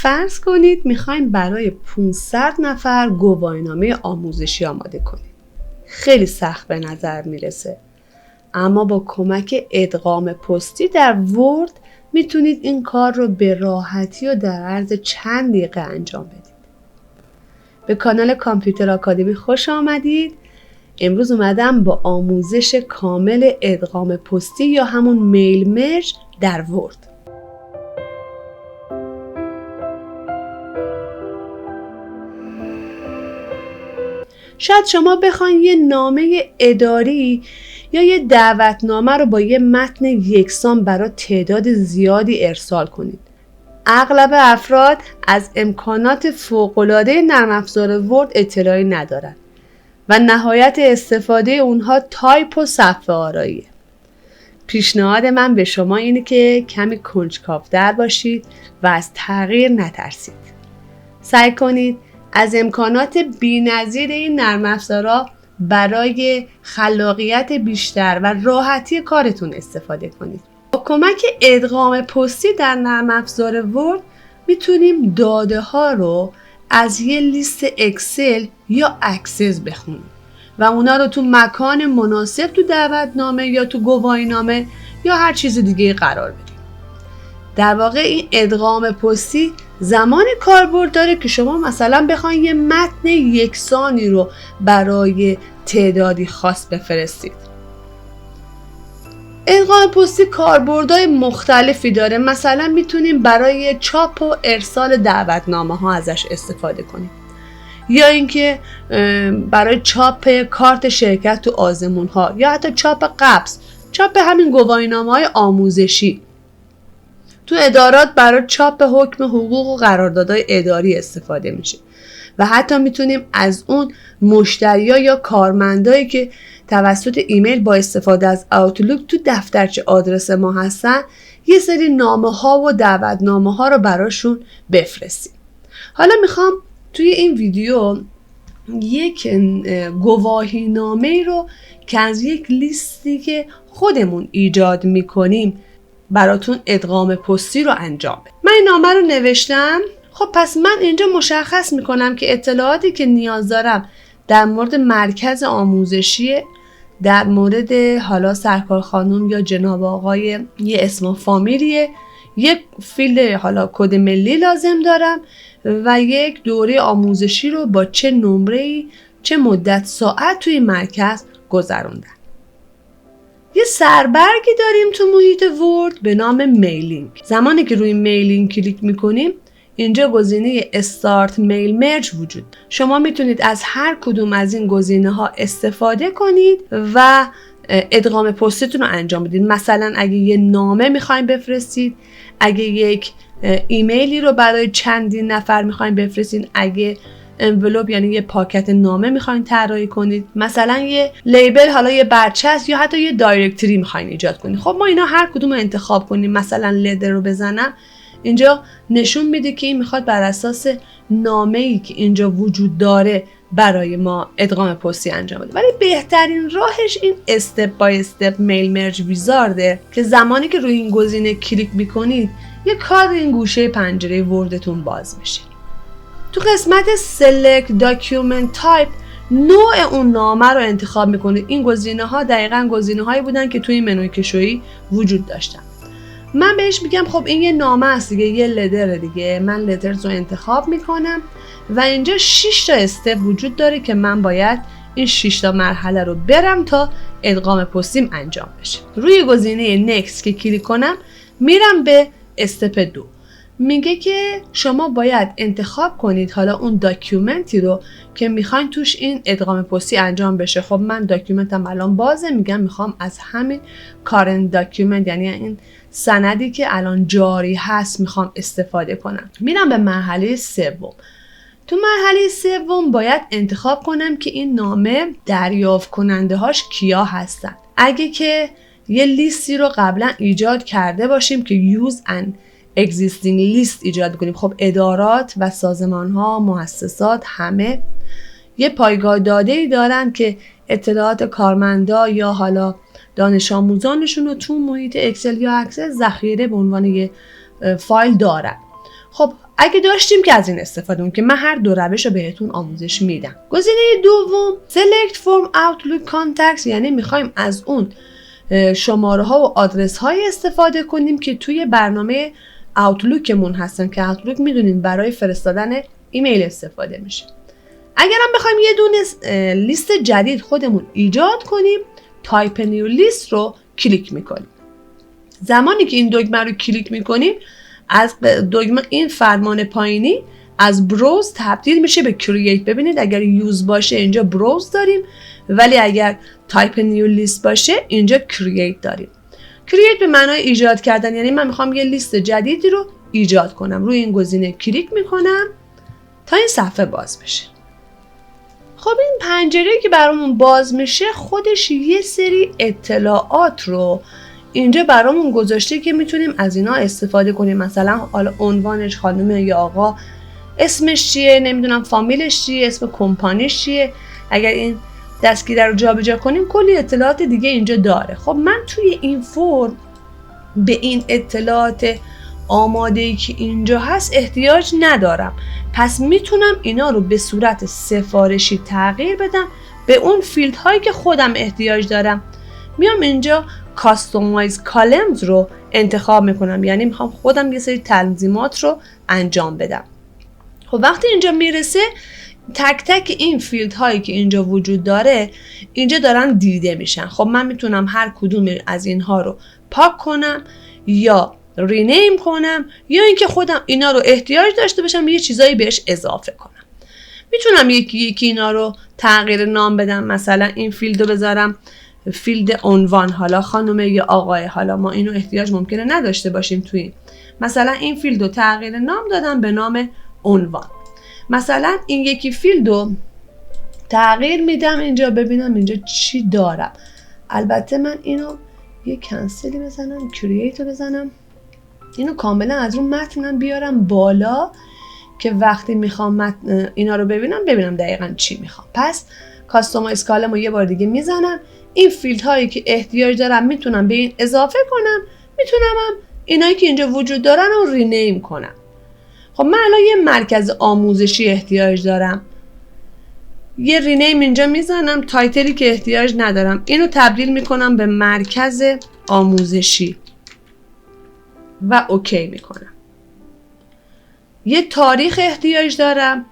فرض کنید میخواین برای 500 نفر گواهینامه آموزشی آماده کنید. خیلی سخت به نظر میرسه، اما با کمک ادغام پستی در ورد میتونید این کار رو به راحتی و در عرض چند دقیقه انجام بدید. به کانال کامپیوتر آکادمی خوش آمدید. امروز اومدم با آموزش کامل ادغام پستی یا همون میل مرج در ورد. شاید شما بخواید یه نامه اداری یا یه دعوتنامه رو با یه متن یکسان برای تعداد زیادی ارسال کنید. اغلب افراد از امکانات فوق‌العاده نرم افزار ورد اطلاعی ندارن و نهایت استفاده اونها تایپ و صفحه آراییه. پیشنهاد من به شما اینه که کمی کنجکاو‌تر باشید و از تغییر نترسید. سعی کنید از امکانات بی‌نظیر این نرم افزارها برای خلاقیت بیشتر و راحتی کارتون استفاده کنید. با کمک ادغام پستی در نرم افزار ورد میتونیم داده ها رو از یه لیست اکسل یا اکسس بخونیم و اونا رو تو مکان مناسب تو دعوتنامه یا تو گواهینامه یا هر چیز دیگه قرار بدیم. در واقع این ادغام پستی زمانی کاربرد داره که شما مثلا بخواید یه متن یکسانی رو برای تعدادی خاص بفرستید. ادغام پستی کاربردهای مختلفی داره. مثلا میتونیم برای چاپ و ارسال دعوتنامه ها ازش استفاده کنیم، یا اینکه برای چاپ کارت شرکت تو آزمون ها، یا حتی چاپ قبض، چاپ همین گواهینامه های آموزشی. تو ادارات برای چاپ حکم حقوق و قراردادهای اداری استفاده میشه و حتی میتونیم از اون مشتری‌ها یا کارمندایی که توسط ایمیل با استفاده از اوتلوک تو دفترچه آدرس ما هستن یه سری نامه ها و دعوتنامه ها رو براشون بفرستیم. حالا میخوام توی این ویدیو یک گواهینامه رو که از یک لیستی که خودمون ایجاد میکنیم براتون ادغام پستی رو انجام بدم. من این نامه رو نوشتم. خب پس من اینجا مشخص میکنم که اطلاعاتی که نیاز دارم در مورد مرکز آموزشی، در مورد حالا سرکار خانم یا جناب آقای یه اسم و فامیلیه، یک فیلد حالا کد ملی لازم دارم و یک دوره آموزشی رو با چه نمره‌ای چه مدت ساعت توی مرکز گذروندن. یه سربرگی داریم تو محیط ورد به نام میلینگ. زمانی که روی میلینگ کلیک میکنیم اینجا گزینه استارت میل مرج وجود. شما میتونید از هر کدوم از این گزینه ها استفاده کنید و ادغام پستتون رو انجام بدید. مثلا اگه یه نامه میخواین بفرستید، اگه یک ایمیلی رو برای چندین نفر میخواین بفرستید، اگه انولوپ یعنی یه پاکت نامه میخواین طراحی کنید، مثلا یه لیبل، حالا یه برچسب یا حتی یه دایرکتری میخواین ایجاد کنید. خب ما اینا هر کدوم رو انتخاب کنیم. مثلا لدر رو بزنم، اینجا نشون میده که این میخواد بر اساس نامه‌ای که اینجا وجود داره برای ما ادغام پستی انجام بده. ولی بهترین راهش این استپ بای استپ میل مرج ویزارده که زمانی که روی این گزینه کلیک میکنید یه کادر این گوشه پنجره وردتون باز میشه. تو قسمت Select Document Type نوع اون نامه رو انتخاب میکنید. این گزینه ها دقیقاً گزینه هایی بودن که توی منوی کشویی وجود داشتن. من بهش میگم خب این یه نامه است دیگه، یه لدر دیگه. من لدرز رو انتخاب میکنم و اینجا 6 تا استپ وجود داره که من باید این 6 تا مرحله رو برم تا ادغام پستیم انجام بشه. روی گزینه Next که کلیک کنم میرم به استپ 2. میگه که شما باید انتخاب کنید حالا اون داکیومنتی رو که میخواین توش این ادغام پستی انجام بشه. خب من داکیومنتم الان بازه، میگم میخوام از همین current document یعنی این سندی که الان جاری هست میخوام استفاده کنم. میرم به مرحله سوم. تو مرحله سوم باید انتخاب کنم که این نامه دریافت کننده هاش کیا هستن. اگه که یه لیستی رو قبلا ایجاد کرده باشیم که use an existing list ایجاد کنیم. خب ادارات و سازمان ها، مؤسسات همه یه پایگاه داده‌ای دارن که اطلاعات کارمندا یا حالا دانش آموزانشون رو تو محیط اکسل یا اکسس ذخیره به عنوان یه فایل دارن. خب اگه داشتیم که از این استفاده کنیم که من هر دو روش رو بهتون آموزش میدم. گزینه دوم Select from Outlook Contacts، یعنی میخوایم از اون شماره ها و آدرس های استفاده کنیم که توی برنامه آوتلوکمون هستن که آوتلوک میدونین برای فرستادن ایمیل استفاده میشه. اگرم بخوایم یه دونه لیست جدید خودمون ایجاد کنیم، تایپ نیو لیست رو کلیک میکنیم. زمانی که این دکمه رو کلیک میکنیم، از دکمه این فرمان پایینی از بروز تبدیل میشه به کرییت. ببینید اگر یوز باشه اینجا بروز داریم، ولی اگر تایپ نیو لیست باشه اینجا کرییت داریم. کرییت به معنای ایجاد کردن، یعنی من میخوام یه لیست جدیدی رو ایجاد کنم. روی این گزینه کلیک میکنم تا این صفحه باز بشه. خب این پنجره که برامون باز میشه خودش یه سری اطلاعات رو اینجا برامون گذاشته که میتونیم از اینا استفاده کنیم. مثلا حالا عنوانش خانم یا آقا، اسمش چیه، نمیدونم فامیلش چیه، اسم کمپانیش چیه. اگر این دستگیره رو جابجا کنیم کلی اطلاعات دیگه اینجا داره. خب من توی این فرم به این اطلاعات آماده‌ای که اینجا هست احتیاج ندارم، پس میتونم اینا رو به صورت سفارشی تغییر بدم به اون فیلد هایی که خودم احتیاج دارم. میام اینجا کاستومایز کالمز رو انتخاب میکنم، یعنی میخوام خودم یه سری تنظیمات رو انجام بدم. خب وقتی اینجا میرسه تک تک این فیلد هایی که اینجا وجود داره اینجا دارن دیده میشن. خب من میتونم هر کدوم از اینها رو پاک کنم یا رینیم کنم، یا اینکه خودم اینا رو احتیاج داشته باشم یه چیزایی بهش اضافه کنم. میتونم یکی اینا رو تغییر نام بدم. مثلا این فیلد رو بذارم فیلد عنوان، حالا خانم یا آقای، حالا ما اینو احتیاج ممکنه نداشته باشیم توی مثلا این فیلد رو تغییر نام دادم به نام عنوان. مثلا این یکی فیلد رو تغییر میدم اینجا، ببینم اینجا چی دارم. البته من اینو یه کنسلی بزنم، کرییت رو بزنم، اینو کاملا از اون متنم بیارم بالا که وقتی میخوام اینا رو ببینم دقیقا چی میخوام. پس کاستومایز کالم رو یه بار دیگه میزنم. این فیلد هایی که احتیاج دارم میتونم به این اضافه کنم، میتونم هم اینایی که اینجا وجود دارن رو رینیم کنم. خب من الان یه مرکز آموزشی احتیاج دارم، یه رینیم اینجا میزنم. تایتلی که احتیاج ندارم اینو تبدیل میکنم به مرکز آموزشی و اوکی میکنم. یه تاریخ احتیاج دارم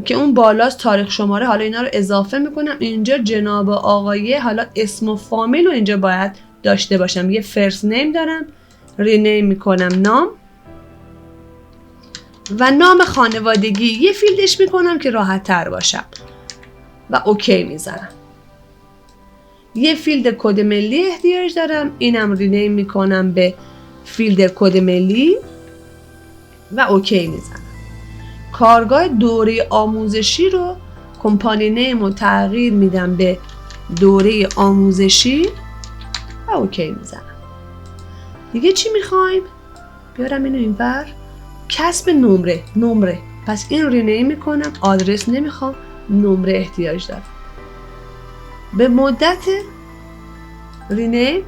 که اون بالاست تاریخ شماره، حالا اینا رو اضافه میکنم اینجا. جناب آقایه، حالا اسم و فامیل رو اینجا باید داشته باشم. یه فرست نیم دارم، رینیم میکنم نام و نام خانوادگی یه فیلدش میکنم که راحت تر باشم و اوکی میذارم. یه فیلد کد ملی احتیاج دارم، اینم رینیم میکنم به فیلد کد ملی و اوکی میزنم. کارگاه دوره آموزشی رو کمپانی نیم رو تغییر میدم به دوره آموزشی و اوکی میزنم. دیگه چی میخوایم؟ بیارم اینو اینور. کسب نمره، پس این رو رینیم میکنم. آدرس نمیخوام، نمره احتیاج دارم. به مدت رینیم،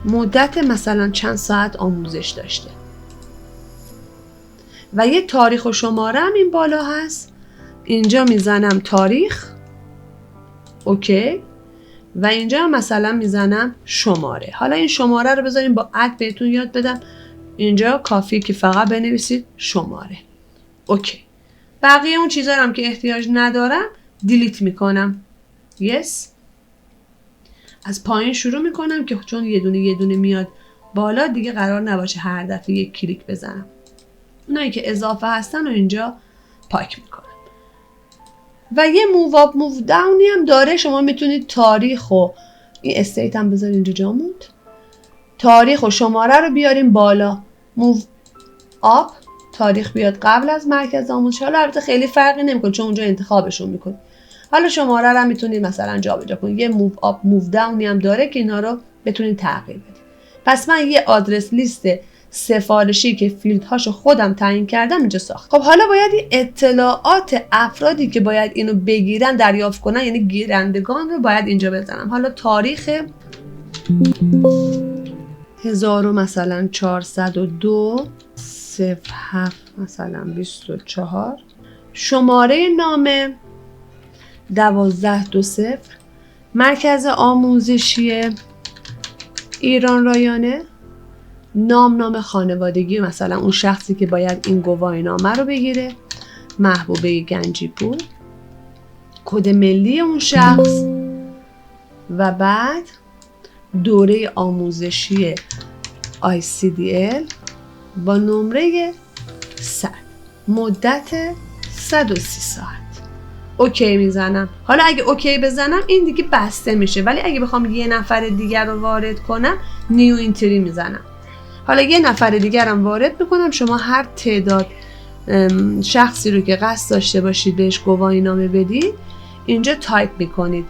مدت مثلا چند ساعت آموزش داشته و یه تاریخ و شماره هم این بالا هست. اینجا میزنم تاریخ، اوکی، و اینجا مثلا میزنم شماره. حالا این شماره رو بذاریم با عد بهتون یاد بدم. اینجا کافیه که فقط بنویسید شماره، اوکی. بقیه اون چیزا هم که احتیاج ندارم دیلیت میکنم. یس. از پایین شروع میکنم که چون یه دونه میاد بالا دیگه قرار نباشه هر دفعه یک کلیک بزنم. اونایی که اضافه هستن و اینجا پاک میکنم. و یه موو آپ موو داونی هم داره. شما میتونید تاریخ و این استیت هم بذارید اینجا جا موند. تاریخ و شماره رو بیاریم بالا. موو آپ تاریخ بیاد قبل از مرکز آموزش. حالا البته خیلی فرقی نمیکنه چون اونجا انتخابشون میکنید. حالا شماره رو هم میتونید مثلا جابجا کنید. یه موو آپ موو داونی هم داره که اینا رو بتونید تغییر بدید. پس من یه آدرس لیست سفارشی که فیلدهاشو خودم تعیین کردم اینجا ساخت. خب حالا باید این اطلاعات افرادی که باید اینو بگیرن دریافت کنن، یعنی گیرندگان رو باید اینجا بزنم. حالا تاریخ 1402 07 مثلا 24. شماره نامه 1220. مرکز آموزشی ایران رایانه. نام خانوادگی مثلا اون شخصی که باید این گواهی نامه رو بگیره، محبوبه گنجیپور. کد ملی اون شخص و بعد دوره آموزشی ICDL با نمره 100، مدت 130 ساعت. اوکی میزنم. حالا اگه اوکی بزنم این دیگه بسته میشه، ولی اگه بخوام یه نفر دیگر رو وارد کنم نیو اینتری میزنم. حالا یه نفر دیگر هم وارد میکنم. شما هر تعداد شخصی رو که قصد داشته باشید بهش گواهی نامه بدید اینجا تایپ میکنید.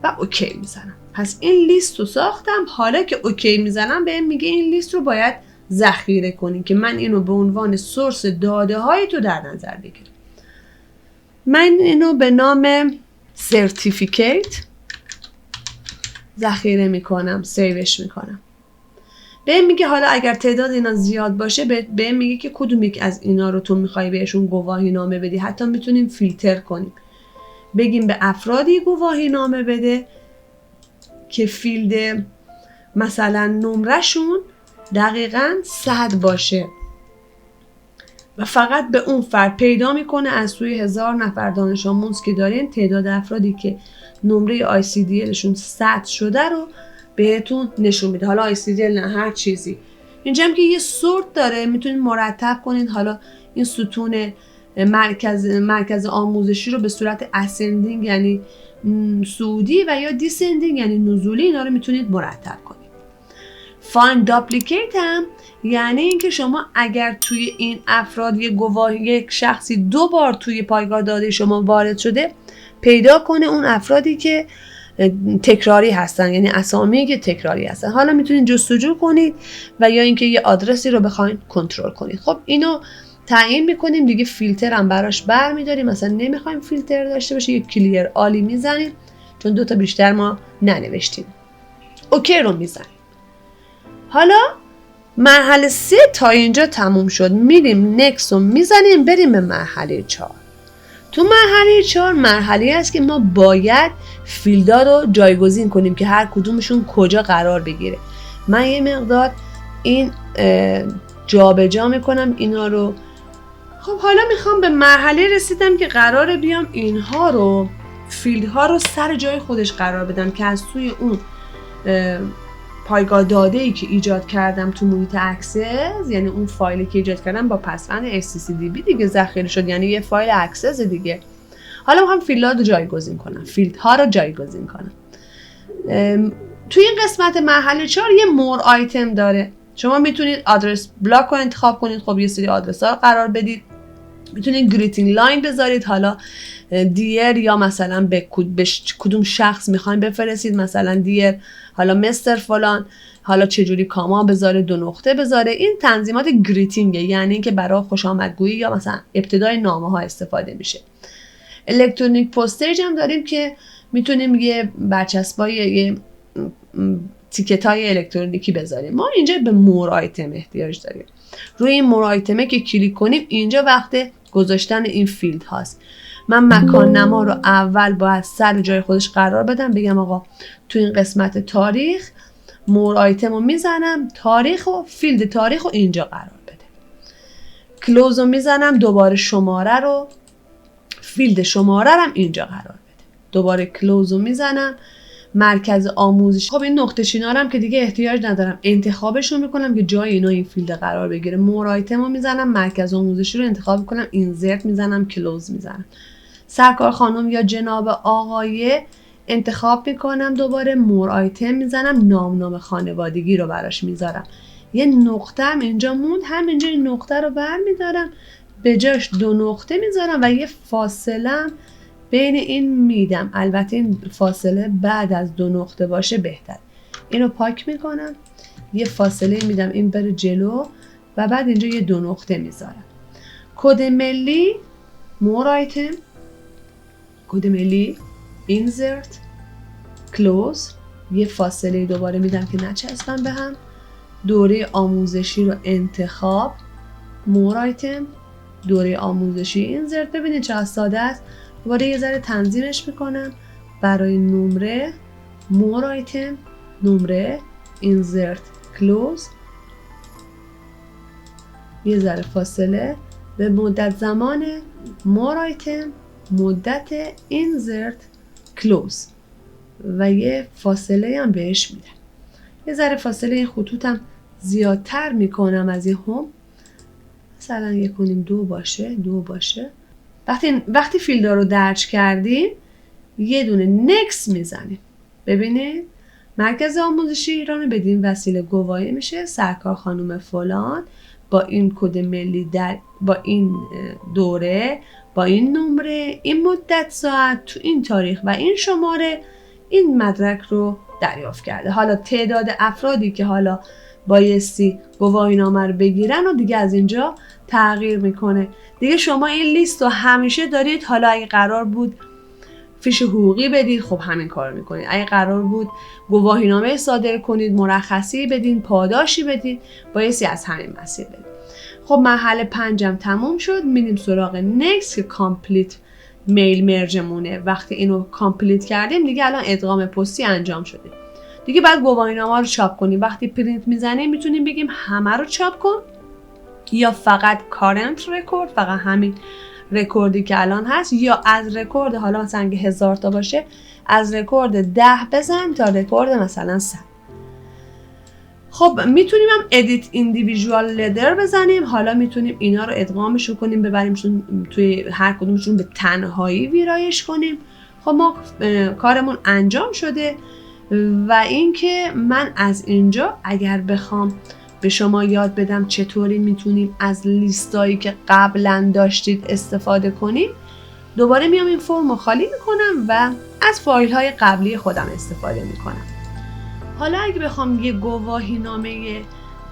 و اوکی میزنم. پس این لیست رو ساختم. حالا که اوکی میزنم بهم میگه این لیست رو باید ذخیره کنی که من اینو به عنوان سورس داده های تو در نظر بگیرم. من اینو به نام سرتیفیکیت ذخیره میکنم، سیوش میکنم. بهم میگه حالا اگر تعداد اینا زیاد باشه بهم میگه که کدوم یک از اینا رو تو میخوای بهشون گواهی نامه بدی. حتی میتونیم فیلتر کنیم، بگیم به افرادی گواهی نامه بده که فیلد مثلا نمرشون دقیقاً 100 باشه و فقط به اون فرد پیدا میکنه از توی 1000 نفر دانش آموز که دارین تعداد افرادی که نمره ICDLشون 100 شده رو بهتون نشون میده. حالا ICDL نه، هر چیزی. اینجا هم که یه سورت داره، میتونید مرتب کنید. حالا این ستون مرکز آموزشی رو به صورت اسندینگ یعنی صعودی و یا دیسندینگ یعنی نزولی، اینا رو میتونید مرتب کنید. فایند داپلیکیت هم یعنی اینکه شما اگر توی این افراد یک شخصی 2 بار توی پایگاه داده شما وارد شده پیدا کنه اون افرادی که تکراری هستن، یعنی اسامی که تکراری هستن. حالا میتونید جستجو کنید و یا اینکه یه آدرسی رو بخواید کنترل کنید. خب اینو تعیین میکنیم دیگه. فیلتر هم براش برمیداریم. مثلا نمیخوایم فیلتر داشته باشه، یه کلیر عالی میزنیم چون 2 تا بیشتر ما ننوشتیم. اوکی رو میزنیم. حالا مرحله 3 تا اینجا تموم شد. میریم نکس رو میزنیم، بریم به مرحله 4. تو مرحله 4 مرحله است که ما باید فیلدا رو جایگزین کنیم که هر کدومشون کجا قرار بگیره. من یه مقدار این جابجا میکنم اینا رو. خب حالا میخوام به مرحله رسیدم که قراره بیام اینها رو، فیلدها رو سر جای خودش قرار بدم که از توی اون پایگاه داده‌ای که ایجاد کردم تو محیط اکسس، یعنی اون فایلی که ایجاد کردم با پسوند HTTP دیگه ذخیره شد، یعنی یه فایل اکسس دیگه. حالا میخوام فیلدها رو جایگزین کنم، فیلدها رو جایگزین کنم. توی این قسمت مرحله 4 یه مور آیتم داره. شما میتونید آدرس بلاک رو انتخاب کنید. خب یه سری آدرس ها رو قرار بدید. میتونید گریتینگ لاین بذارید، حالا دیر یا مثلا به کدوم شخص میخواین بفرستید، مثلا دیر حالا مستر فلان، حالا چجوری کاما بذاره، 2 نقطه بذاره. این تنظیمات گریتینگه، یعنی اینکه برای خوش آمدگویی یا مثلا ابتدای نامه ها استفاده میشه. الکترونیک پستیج هم داریم که میتونیم یه برچسبای یه تیکت های الکترونیکی بذاریم. ما اینجا به مور آیتم احتیاج داریم. روی این مور آیتمه که کلیک کنیم اینجا وقت گذاشتن این فیلد هاست. من مکان نما رو اول باید سر جای خودش قرار بدم، بگم آقا تو این قسمت تاریخ مور آیتم رو میزنم، تاریخ و فیلد تاریخ رو اینجا قرار بده. کلوز رو میزنم، دوباره شماره رو، فیلد شماره رو اینجا قرار بده. دوباره کلوز رو میزنم، مرکز آموزش. خب این نقطه چینا هم که دیگه احتیاج ندارم، انتخابشون میکنم که جای اینا این فیلد قرار بگیره. مور آیتم رو میزنم، مرکز آموزشی رو انتخاب میکنم، اینزرت میزنم، کلوز میزنم. سرکار خانم یا جناب آقای انتخاب میکنم، دوباره مور آیتم میزنم، نام خانوادگی رو براش میذارم. یه نقطه هم اینجا موند، همینجا این نقطه رو برمیدارم، به جاش 2 نقطه میذارم و یه فاصله بین این میدم. البته این فاصله بعد از 2 نقطه باشه بهتر. اینو پاک میکنم، یه فاصله میدم این بره جلو و بعد اینجا یه 2 نقطه میذارم. کد ملی more item، کد ملی insert close، یه فاصله دوباره میدم که نچسبن به هم. دوره آموزشی رو انتخاب more item، دوره آموزشی insert. ببینید چقدر ساده است. دوباره یه ذره تنظیمش میکنم. برای نمره more item، نمره insert close، یه ذره فاصله به مدت زمان more item، مدت insert close و یه فاصله هم بهش میدم. یه ذره فاصله این خطوطم زیادتر میکنم از این هم، مثلا یه کنیم 2 باشه. وقتی فیلدا رو درج کردیم یه دونه نکس میزنیم. ببینید مرکز آموزشی ایران بدین وسیله گواهی میشه سرکار خانم فلان با این کد ملی با این دوره، با این نمره، این مدت ساعت، تو این تاریخ و این شماره این مدرک رو دریافت کرده. حالا تعداد افرادی که حالا بایستی گواهینامه رو بگیرن و دیگه از اینجا تغییر میکنه. دیگه شما این لیست رو همیشه دارید. حالا اگه قرار بود فیش حقوقی بدید، خب همین کار میکنید. اگه قرار بود گواهینامه صادر کنید، مرخصی بدین، پاداشی بدید، بایستی از همین مسیر بدید. خب مرحله 5 تموم شد. میریم سراغ نکست که کامپلیت میل مرجمونه. وقتی اینو کامپلیت کردیم دیگه الان ادغام پستی انجام شده. دیگه بعد گواهینامه رو چاپ کنیم. وقتی پرینت میزنیم میتونیم بگیم همه رو چاپ کن یا فقط کارنت رکورد، فقط همین رکوردی که الان هست، یا از رکورد حالا مثلا اگه 1000 تا باشه از رکورد 10 بزن تا رکورد مثلا 100. خب میتونیم هم ادیت ایندیویژوال لدر بزنیم. حالا میتونیم اینا رو ادغامشون کنیم، ببریمشون توی هر کدومشون به تنهایی ویرایش کنیم. خب ما کارمون انجام شده و اینکه من از اینجا اگر بخوام به شما یاد بدم چطوری میتونیم از لیستایی که قبلا داشتید استفاده کنیم، دوباره میام این فرم رو خالی میکنم و از فایل های قبلی خودم استفاده میکنم. حالا اگه بخوام یه گواهینامه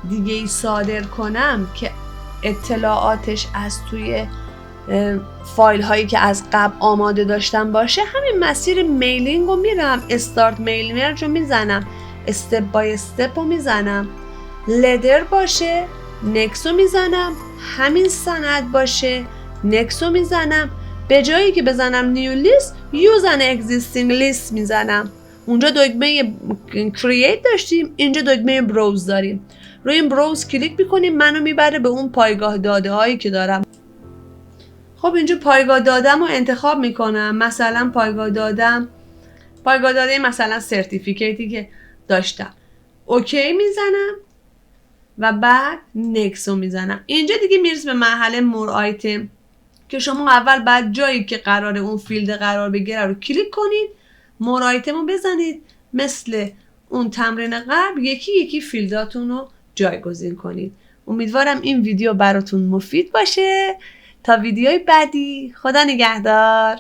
دیگه ای صادر کنم که اطلاعاتش از توی فایل هایی که از قبل آماده داشتم باشه، همین مسیر میلینگ رو میرم، استارت میل مرج رو میزنم، استپ بای استپ رو میزنم، لدر باشه نکس رو میزنم، همین سند باشه نکس رو میزنم. به جایی که بزنم نیو لیست یوز ان اگزیستینگ لیست میزنم. اونجا دکمه کرییت داشتیم، اینجا دکمه بروز داریم. روی این بروز کلیک میکنیم، منو میبره به اون پایگاه داده هایی که دارم. خب اینجا پایگاه دادم رو انتخاب میکنم. مثلا پایگاه داده مثلا سرتیفیکیتی که داشتم، اوکی میزنم و بعد نکس رو میزنم. اینجا دیگه میرسه به مرحله مور آیتم که شما اول بعد جایی که قراره اون فیلد قرار بگیره رو کلیک کنید، مور آیتم رو بزنید، مثل اون تمرین قبل یکی یکی فیلداتون رو جایگزین کنید. امیدوارم این ویدیو براتون مفید باشه. تا ویدیوی بعدی، خدا نگهدار.